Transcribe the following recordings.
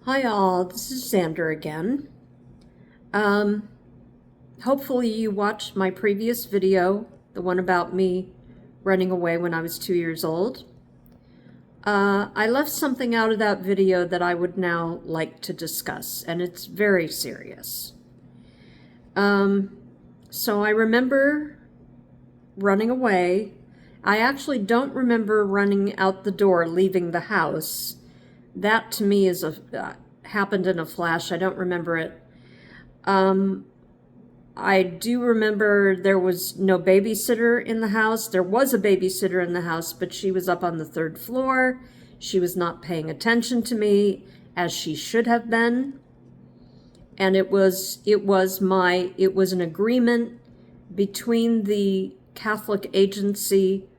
Hi all, this is Xander again. Hopefully you watched my previous video, the one about me running away when I was 2 years old. I left something out of that video that I would now like to discuss, and it's very serious. So I remember running away. I actually don't remember running out the door, leaving the house. That to me is happened in a flash. I don't remember it. I do remember there was no babysitter in the house. There was a babysitter in the house, but she was up on the 3rd floor. She was not paying attention to me as she should have been. And it was an agreement between the Catholic agency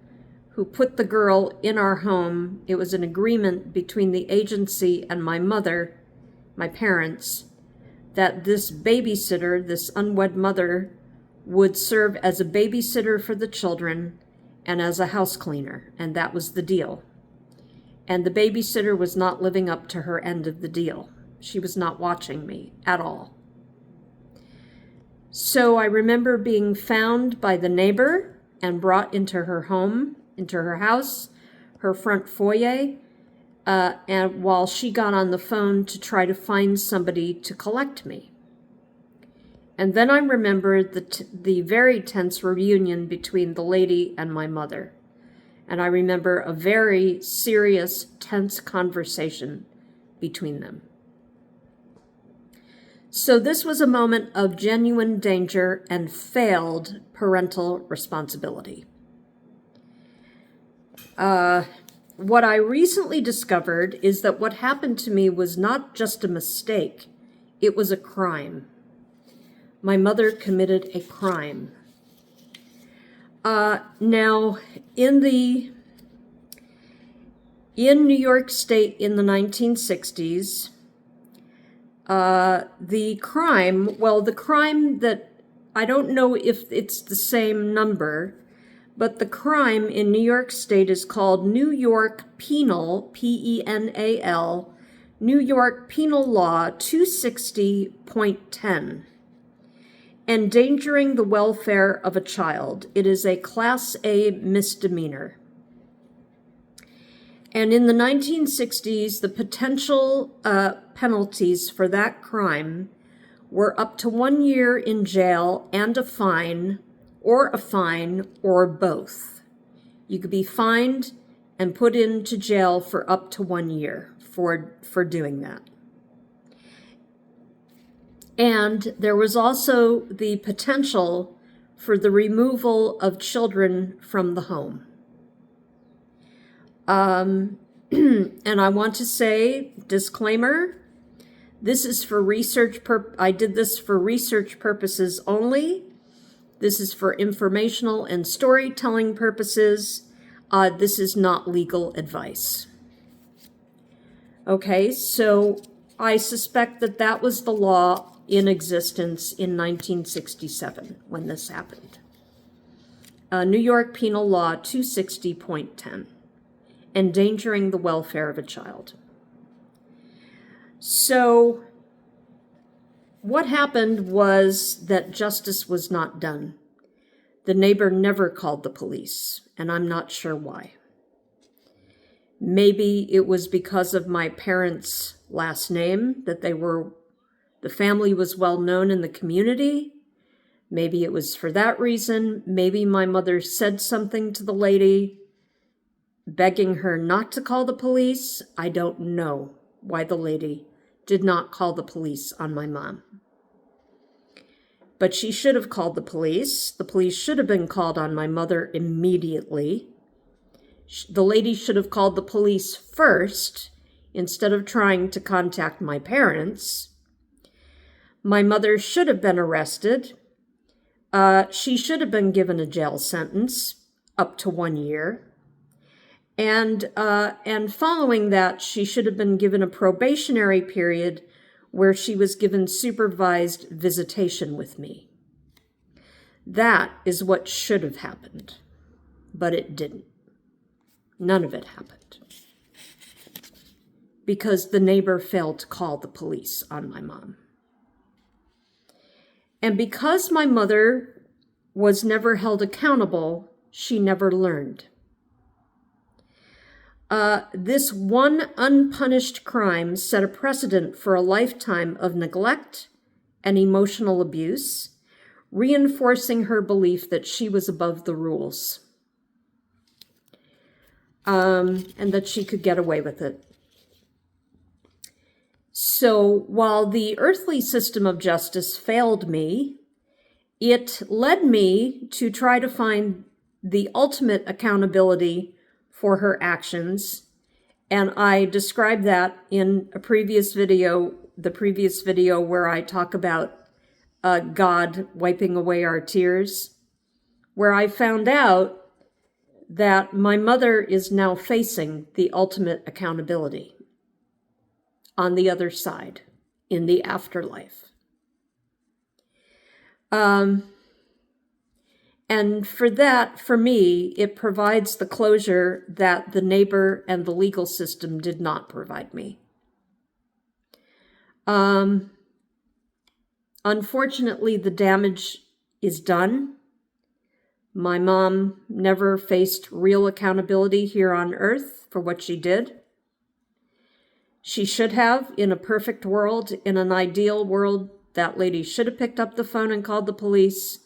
who put the girl in our home. It was an agreement between the agency and my mother, my parents, that this babysitter, this unwed mother, would serve as a babysitter for the children and as a house cleaner, and that was the deal. And the babysitter was not living up to her end of the deal. She was not watching me at all. So I remember being found by the neighbor and brought into her home, into her house, her front foyer, and while she got on the phone to try to find somebody to collect me. And then I remember the very tense reunion between the lady and my mother. And I remember a very serious, tense conversation between them. So this was a moment of genuine danger and failed parental responsibility. What I recently discovered is that what happened to me was not just a mistake, it was a crime. My mother committed a crime. Now, in New York State in the 1960s, the crime that, I don't know if it's the same number, but the crime in New York State is called New York Penal, Penal, New York Penal Law 260.10. Endangering the welfare of a child. It is a Class A misdemeanor. And in the 1960s, the potential penalties for that crime were up to 1 year in jail and a fine or both. You could be fined and put into jail for up to 1 year for doing that. And there was also the potential for the removal of children from the home. And I want to say, disclaimer, this is for research I did this for research purposes only. This is for informational and storytelling purposes. This is not legal advice. Okay, so I suspect that was the law in existence in 1967 when this happened. New York Penal Law 260.10, endangering the welfare of a child. So what happened was that justice was not done. The neighbor never called the police, and I'm not sure why. Maybe it was because of my parents' last name, that the family was well known in the community. Maybe it was for that reason. Maybe my mother said something to the lady, begging her not to call the police. I don't know why the lady did not call the police on my mom. But she should have called the police. The police should have been called on my mother immediately. The lady should have called the police first instead of trying to contact my parents. My mother should have been arrested. She should have been given a jail sentence up to 1 year. And following that, she should have been given a probationary period where she was given supervised visitation with me. That is what should have happened, but it didn't. None of it happened. because the neighbor failed to call the police on my mom. And because my mother was never held accountable, she never learned. This one unpunished crime set a precedent for a lifetime of neglect and emotional abuse, reinforcing her belief that she was above the rules, and that she could get away with it. So while the earthly system of justice failed me, it led me to try to find the ultimate accountability for her actions. And I described that in a previous video, the previous video where I talk about God wiping away our tears, where I found out that my mother is now facing the ultimate accountability on the other side, in the afterlife. And for that, for me, it provides the closure that the neighbor and the legal system did not provide me. Unfortunately, the damage is done. My mom never faced real accountability here on earth for what she did. She should have. In a perfect world, in an ideal world, that lady should have picked up the phone and called the police.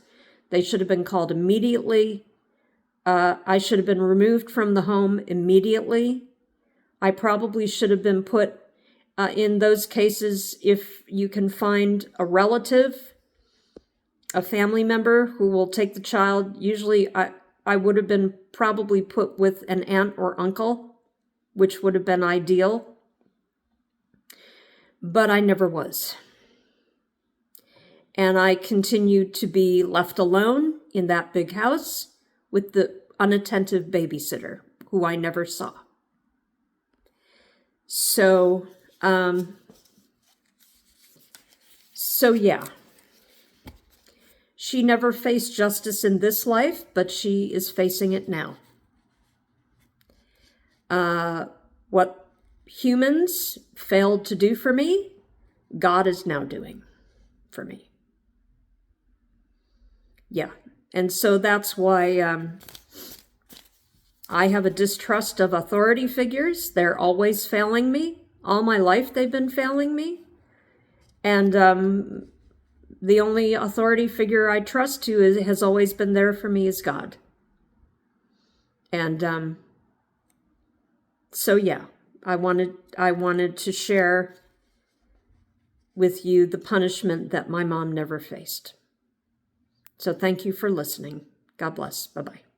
They should have been called immediately. I should have been removed from the home immediately. I probably should have been put in those cases, if you can find a relative, a family member who will take the child. Usually I would have been probably put with an aunt or uncle, which would have been ideal. But I never was. And I continued to be left alone in that big house with the unattentive babysitter who I never saw. So yeah. She never faced justice in this life, but she is facing it now. What humans failed to do for me, God is now doing for me. Yeah, and so that's why I have a distrust of authority figures. They're always failing me. All my life they've been failing me. And the only authority figure I trust has always been there for me is God. And so yeah, I wanted to share with you the punishment that my mom never faced. So thank you for listening. God bless. Bye-bye.